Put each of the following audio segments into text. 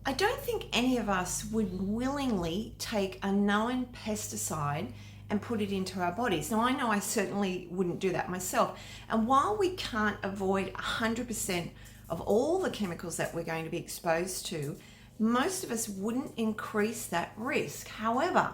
I don't think any of us would willingly take a known pesticide and put it into our bodies. Now, I know I certainly wouldn't do that myself. And while we can't avoid 100% of all the chemicals that we're going to be exposed to, most of us wouldn't increase that risk. However,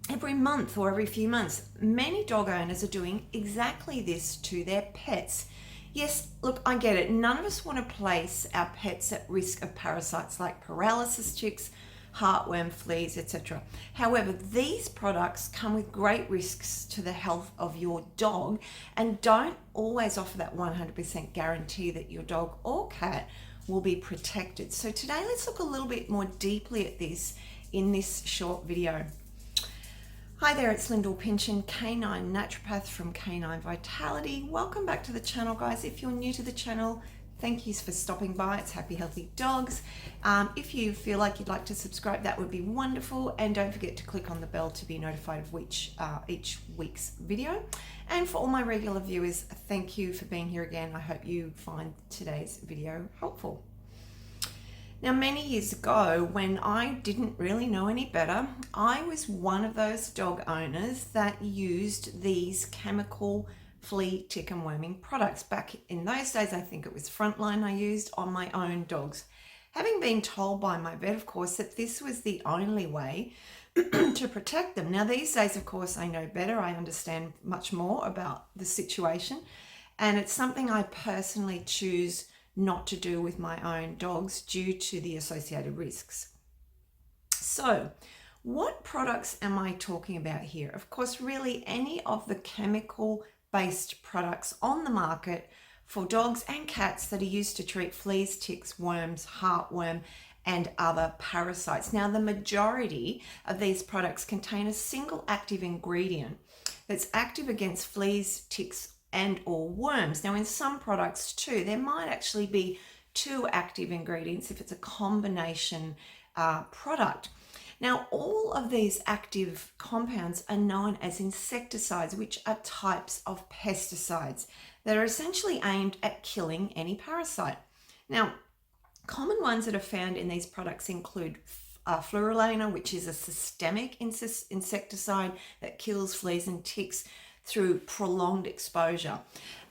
every month or every few months, many dog owners are doing exactly this to their pets. Yes, look, I get it. None of us want to place our pets at risk of parasites like paralysis ticks, heartworm, fleas, etc. However, these products come with great risks to the health of your dog and don't always offer that 100% guarantee that your dog or cat will be protected. So today, let's look a little bit more deeply at this in this short video. Hi there, it's Lyndall Pinchin, Canine Naturopath from Canine Vitality. Welcome back to the channel, guys. If you're new to the channel, thank you for stopping by. It's Happy Healthy Dogs. If you feel like you'd like to subscribe, that would be wonderful. And don't forget to click on the bell to be notified of each week's video. And for all my regular viewers, thank you for being here again. I hope you find today's video helpful. Now, many years ago, when I didn't really know any better, I was one of those dog owners that used these chemical flea, tick and worming products. Back in those days, I think it was Frontline I used on my own dogs. Having been told by my vet, of course, that this was the only way to protect them. Now, these days, of course, I know better. I understand much more about the situation. And it's something I personally choose not to do with my own dogs due to the associated risks. So, what products am I talking about here? Of course, really any of the chemical-based products on the market for dogs and cats that are used to treat fleas, ticks, worms, heartworm, and other parasites. Now, the majority of these products contain a single active ingredient that's active against fleas, ticks, and or worms. Now, in some products too, there might actually be two active ingredients if it's a combination product. Now, all of these active compounds are known as insecticides, which are types of pesticides that are essentially aimed at killing any parasite. Now, common ones that are found in these products include fluorolana, which is a systemic insecticide that kills fleas and ticks through prolonged exposure.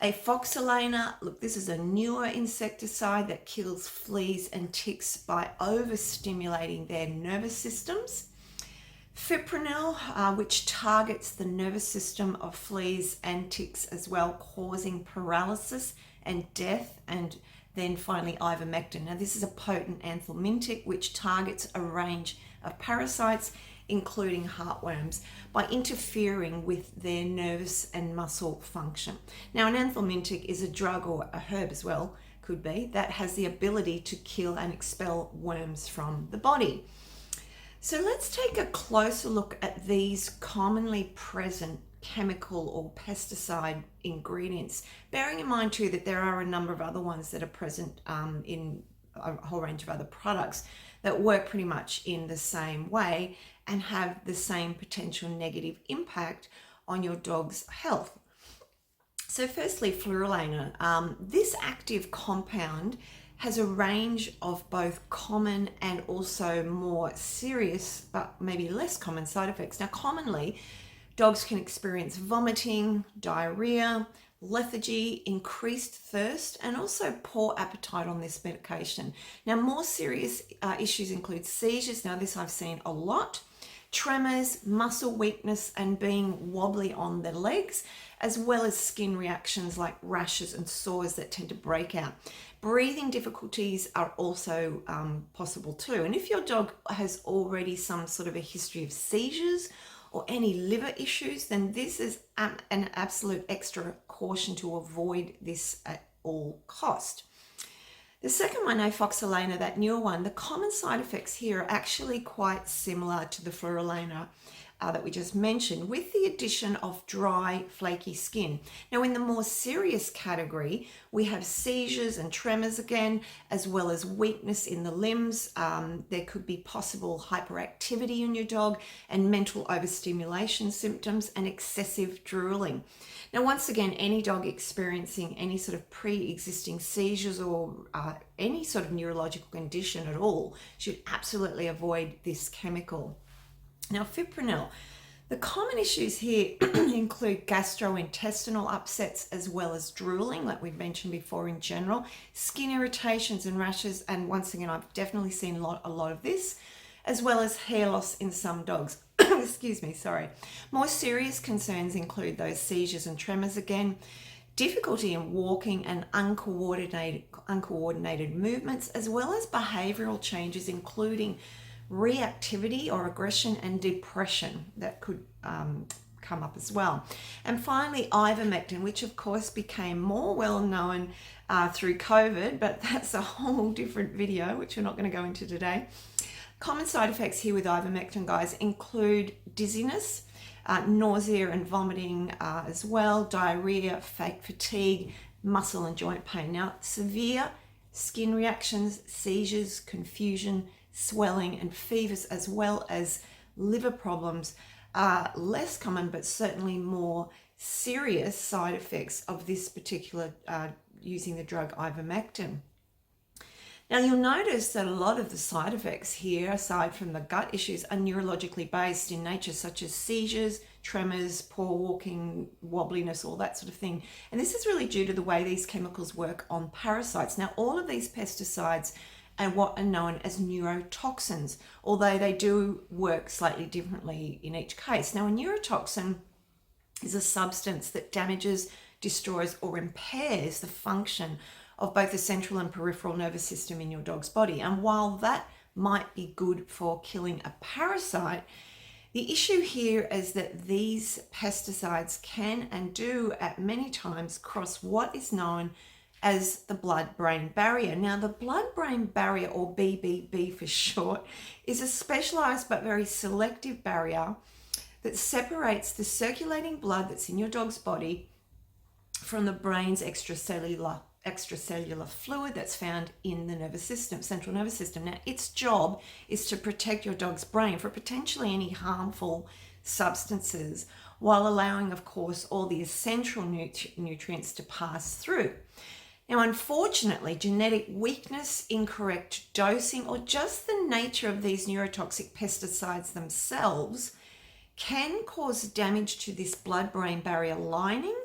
A Foxade, look, this is a newer insecticide that kills fleas and ticks by overstimulating their nervous systems. Fipronil, which targets the nervous system of fleas and ticks as well, causing paralysis and death. And then finally ivermectin. Now, this is a potent anthelmintic which targets a range of parasites, including heartworms, by interfering with their nervous and muscle function. Now, an anthelmintic is a drug, or a herb as well, could be, that has the ability to kill and expel worms from the body. So let's take a closer look at these commonly present chemical or pesticide ingredients, bearing in mind too that there are a number of other ones that are present in a whole range of other products that work pretty much in the same way and have the same potential negative impact on your dog's health. So firstly, fluorolana. This active compound has a range of both common and also more serious, but maybe less common side effects. Now, commonly, dogs can experience vomiting, diarrhea, lethargy, increased thirst, and also poor appetite on this medication. Now, more serious issues include seizures. Now, this I've seen a lot. Tremors, muscle weakness, and being wobbly on the legs, as well as skin reactions like rashes and sores that tend to break out. Breathing difficulties are also possible too. And if your dog has already some sort of a history of seizures or any liver issues, then this is an absolute extra caution to avoid this at all cost. The second one, Foxade, that newer one, the common side effects here are actually quite similar to the fluorolana. that we just mentioned, with the addition of dry, flaky skin. Now, in the more serious category, we have seizures and tremors again, as well as weakness in the limbs. There could be possible hyperactivity in your dog and mental overstimulation symptoms and excessive drooling. Now, once again, any dog experiencing any sort of pre-existing seizures or any sort of neurological condition at all should absolutely avoid this chemical. Now, fipronil. The common issues here include gastrointestinal upsets as well as drooling, like we've mentioned before in general, skin irritations and rashes, and once again, I've definitely seen a lot of this, as well as hair loss in some dogs. Excuse me, sorry. More serious concerns include those seizures and tremors again, difficulty in walking and uncoordinated movements, as well as behavioral changes, including reactivity or aggression and depression that could come up as well. And finally, ivermectin, which of course became more well known through COVID, but that's a whole different video, which we're not going to go into today. Common side effects here with ivermectin, guys, include dizziness, nausea and vomiting as well, diarrhea, fatigue, muscle and joint pain. Now, severe skin reactions, seizures, confusion, swelling and fevers, as well as liver problems are less common, but certainly more serious side effects of this particular using the drug ivermectin. Now, you'll notice that a lot of the side effects here, aside from the gut issues, are neurologically based in nature, such as seizures, tremors, poor walking, wobbliness, all that sort of thing. And this is really due to the way these chemicals work on parasites. Now, all of these pesticides are what are known as neurotoxins, although they do work slightly differently in each case. Now, a neurotoxin is a substance that damages, destroys, or impairs the function of both the central and peripheral nervous system in your dog's body. And while that might be good for killing a parasite, the issue here is that these pesticides can and do at many times cross what is known as the blood-brain barrier. Now, the blood-brain barrier, or BBB for short, is a specialized but very selective barrier that separates the circulating blood that's in your dog's body from the brain's extracellular fluid that's found in the nervous system, central nervous system. Now, its job is to protect your dog's brain for potentially any harmful substances, while allowing, of course, all the essential nutrients to pass through. Now, unfortunately, genetic weakness, incorrect dosing, or just the nature of these neurotoxic pesticides themselves can cause damage to this blood-brain barrier lining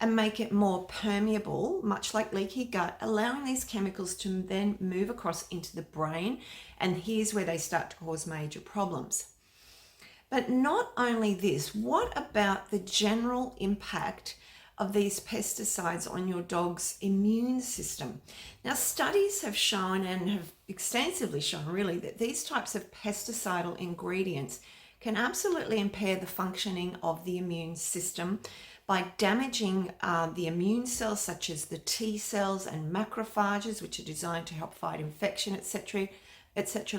and make it more permeable, much like leaky gut, allowing these chemicals to then move across into the brain. And here's where they start to cause major problems. But not only this, what about the general impact of these pesticides on your dog's immune system? Now, studies have shown, and have extensively shown really, that these types of pesticidal ingredients can absolutely impair the functioning of the immune system by damaging the immune cells, such as the T cells and macrophages, which are designed to help fight infection, etc.,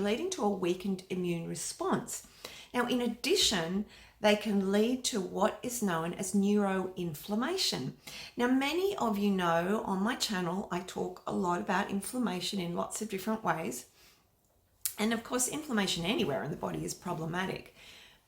leading to a weakened immune response. Now, in addition, they can lead to what is known as neuroinflammation. Now, many of you know on my channel, I talk a lot about inflammation in lots of different ways. And of course, inflammation anywhere in the body is problematic,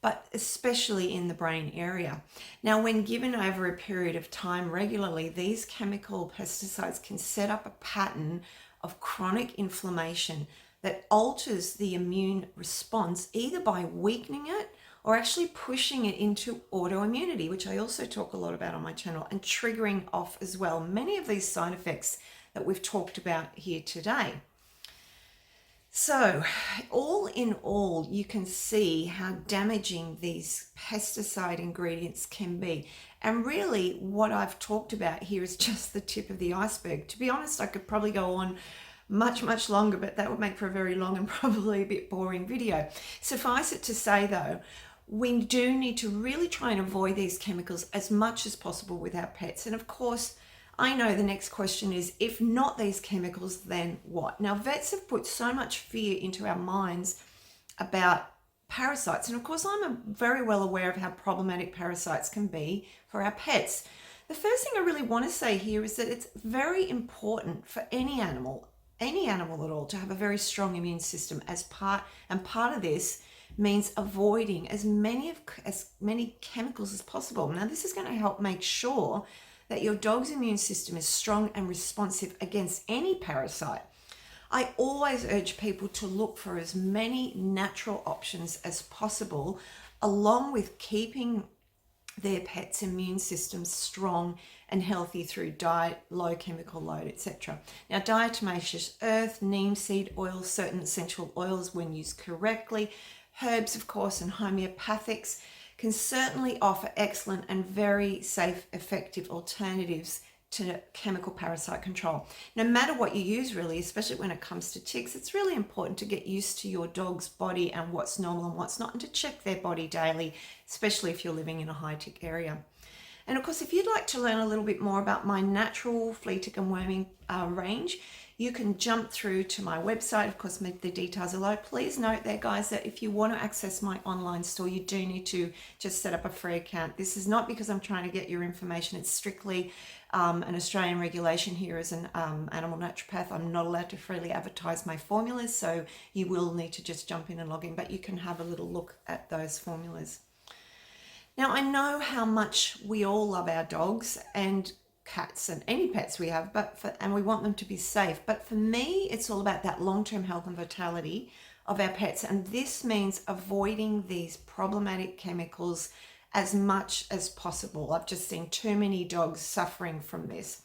but especially in the brain area. Now, when given over a period of time regularly, these chemical pesticides can set up a pattern of chronic inflammation that alters the immune response, either by weakening it or actually pushing it into autoimmunity, which I also talk a lot about on my channel, and triggering off as well many of these side effects that we've talked about here today. So, all in all, you can see how damaging these pesticide ingredients can be. And really, what I've talked about here is just the tip of the iceberg. To be honest, I could probably go on much longer, but that would make for a very long and probably a bit boring video. Suffice it to say, though, we do need to really try and avoid these chemicals as much as possible with our pets. And of course, I know the next question is, if not these chemicals, then what? Now, vets have put so much fear into our minds about parasites. And of course, I'm very well aware of how problematic parasites can be for our pets. The first thing I really want to say here is that it's very important for any animal at all, to have a very strong immune system as part of this means avoiding as many chemicals as possible. Now, this is going to help make sure that your dog's immune system is strong and responsive against any parasite. I always urge people to look for as many natural options as possible, along with keeping their pet's immune system strong and healthy through diet, low chemical load, etc. Now, diatomaceous earth, neem seed oil, certain essential oils, when used correctly, herbs, of course, and homeopathics can certainly offer excellent and very safe, effective alternatives to chemical parasite control. No matter what you use, really, especially when it comes to ticks, it's really important to get used to your dog's body and what's normal and what's not, and to check their body daily, especially if you're living in a high tick area. And of course, if you'd like to learn a little bit more about my natural flea, tick and worming range, you can jump through to my website. Of course, the details are below. Please note there, guys, that if you want to access my online store, you do need to just set up a free account. This is not because I'm trying to get your information. It's strictly an Australian regulation here as an animal naturopath. I'm not allowed to freely advertise my formulas, so you will need to just jump in and log in, but you can have a little look at those formulas. Now, I know how much we all love our dogs and cats and any pets we have, and we want them to be safe. But for me, it's all about that long-term health and vitality of our pets. And this means avoiding these problematic chemicals as much as possible. I've just seen too many dogs suffering from this.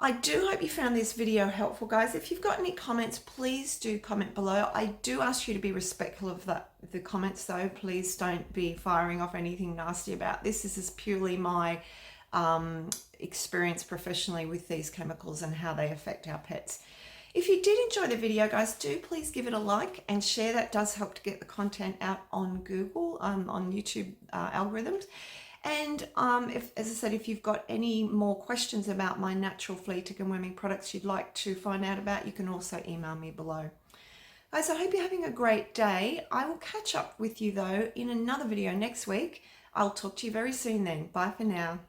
I do hope you found this video helpful, guys. If you've got any comments, please do comment below. I do ask you to be respectful of the comments, though. Please don't be firing off anything nasty about this. This is purely my experience professionally with these chemicals and how they affect our pets. If you did enjoy the video, guys, do please give it a like and share. That does help to get the content out on Google, on YouTube algorithms. And as I said, if you've got any more questions about my natural flea, tick and worming products you'd like to find out about, you can also email me below. Guys, I hope you're having a great day. I will catch up with you, though, in another video next week. I'll talk to you very soon then. Bye for now.